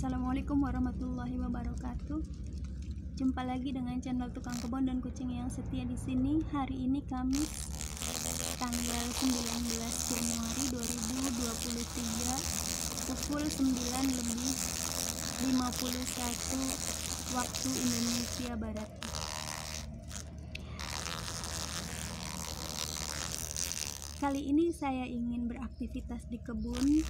Assalamualaikum warahmatullahi wabarakatuh. Jumpa lagi dengan channel Tukang Kebon dan Kucing yang setia di sini. Hari ini Kamis tanggal 19 Januari 2023 pukul 9:51 waktu Indonesia Barat. Kali ini saya ingin beraktivitas di kebun,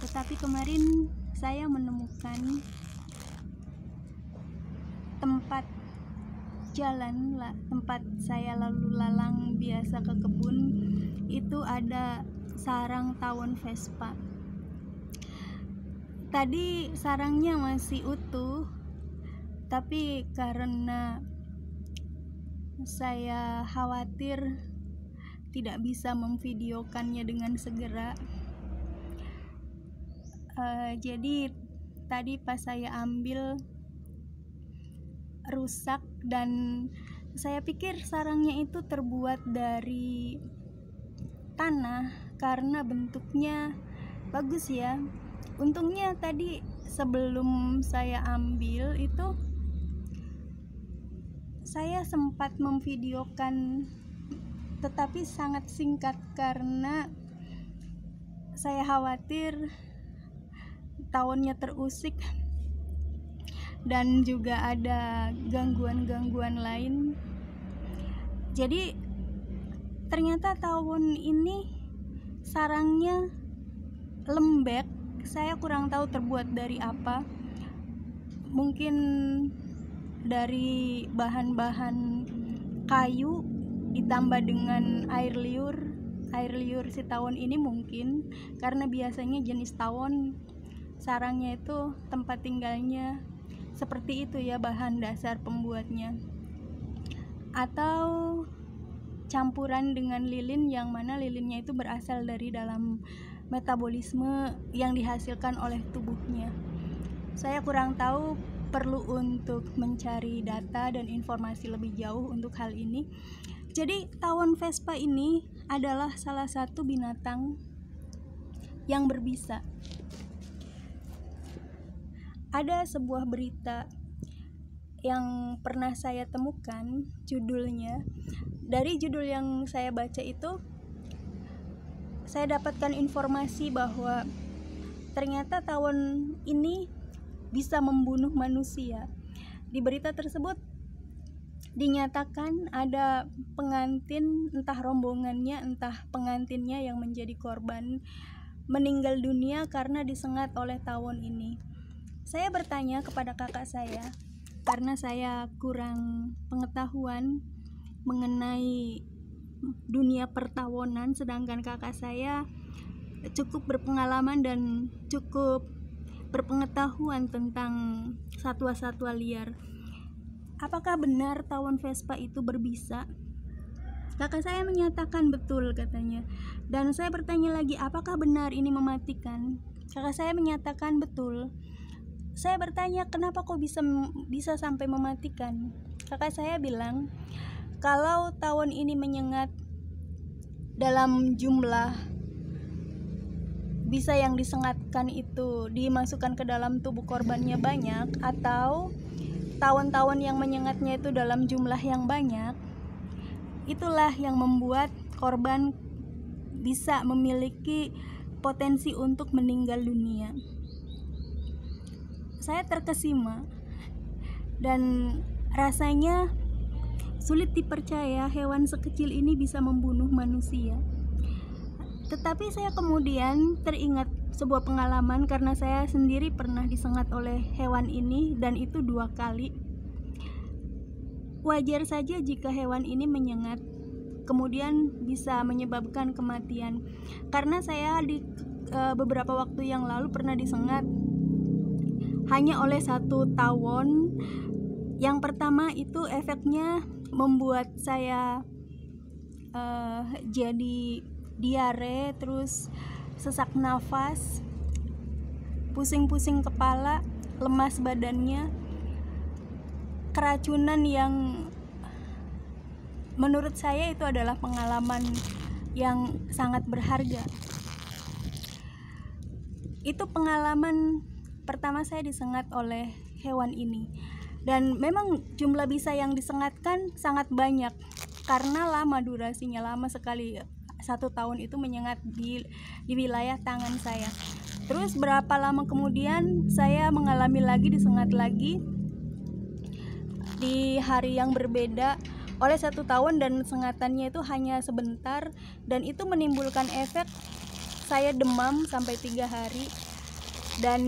tetapi kemarin saya menemukan tempat tempat saya lalu lalang biasa ke kebun. Itu ada sarang tawon Vespa. Tadi sarangnya masih utuh, tapi karena saya khawatir tidak bisa memvideokannya dengan segera, jadi tadi pas saya ambil rusak, dan saya pikir sarangnya itu terbuat dari tanah karena bentuknya bagus ya. Untungnya tadi sebelum saya ambil itu saya sempat memvideokan, tetapi sangat singkat karena saya khawatir tawonnya terusik dan juga ada gangguan-gangguan lain. Jadi ternyata tawon ini sarangnya lembek. Saya kurang tahu terbuat dari apa. Mungkin dari bahan-bahan kayu ditambah dengan air liur si tawon ini mungkin, karena biasanya jenis tawon sarangnya itu tempat tinggalnya seperti itu ya, bahan dasar pembuatnya, atau campuran dengan lilin, yang mana lilinnya itu berasal dari dalam metabolisme yang dihasilkan oleh tubuhnya. Saya kurang tahu, perlu untuk mencari data dan informasi lebih jauh untuk hal ini. Jadi tawon Vespa ini adalah salah satu binatang yang berbisa. Ada sebuah berita yang pernah saya temukan, judulnya, dari judul yang saya baca itu saya dapatkan informasi bahwa ternyata tawon ini bisa membunuh manusia. Di berita tersebut dinyatakan ada pengantin, entah rombongannya entah pengantinnya, yang menjadi korban, meninggal dunia karena disengat oleh tawon ini. Saya bertanya kepada kakak saya, karena saya kurang pengetahuan mengenai dunia pertawonan, sedangkan kakak saya cukup berpengalaman dan cukup berpengetahuan tentang satwa-satwa liar. Apakah benar tawon Vespa itu berbisa? Kakak saya menyatakan betul, katanya. Dan saya bertanya lagi, apakah benar ini mematikan? Kakak saya menyatakan betul. Saya bertanya, kenapa kok bisa sampai mematikan? Kakak saya bilang, kalau tawon ini menyengat dalam jumlah bisa yang disengatkan itu dimasukkan ke dalam tubuh korbannya banyak, atau tawon-tawon yang menyengatnya itu dalam jumlah yang banyak, itulah yang membuat korban bisa memiliki potensi untuk meninggal dunia. Saya terkesima dan rasanya sulit dipercaya hewan sekecil ini bisa membunuh manusia. Tetapi saya kemudian teringat sebuah pengalaman, karena saya sendiri pernah disengat oleh hewan ini, dan itu 2 kali. Wajar saja jika hewan ini menyengat kemudian bisa menyebabkan kematian, karena saya di beberapa waktu yang lalu pernah disengat hanya oleh 1 tawon. Yang pertama itu efeknya membuat saya jadi diare, terus sesak nafas, pusing-pusing kepala, lemas badannya, keracunan, yang menurut saya itu adalah pengalaman yang sangat berharga. Itu pengalaman pertama saya disengat oleh hewan ini. Dan memang jumlah bisa yang disengatkan sangat banyak karena lama durasinya, lama sekali. 1 tahun itu menyengat di wilayah tangan saya. Terus berapa lama kemudian saya mengalami lagi disengat lagi di hari yang berbeda oleh 1 tahun, dan sengatannya itu hanya sebentar dan itu menimbulkan efek saya demam sampai 3 hari dan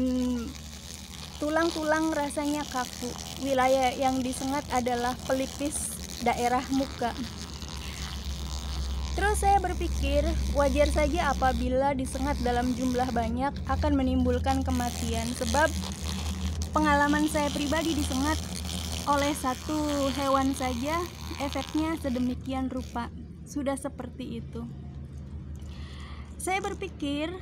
tulang-tulang rasanya kaku. Wilayah yang disengat adalah pelipis daerah muka. Terus saya berpikir wajar saja apabila disengat dalam jumlah banyak akan menimbulkan kematian, sebab pengalaman saya pribadi disengat oleh 1 hewan saja efeknya sedemikian rupa. Sudah seperti itu. Saya berpikir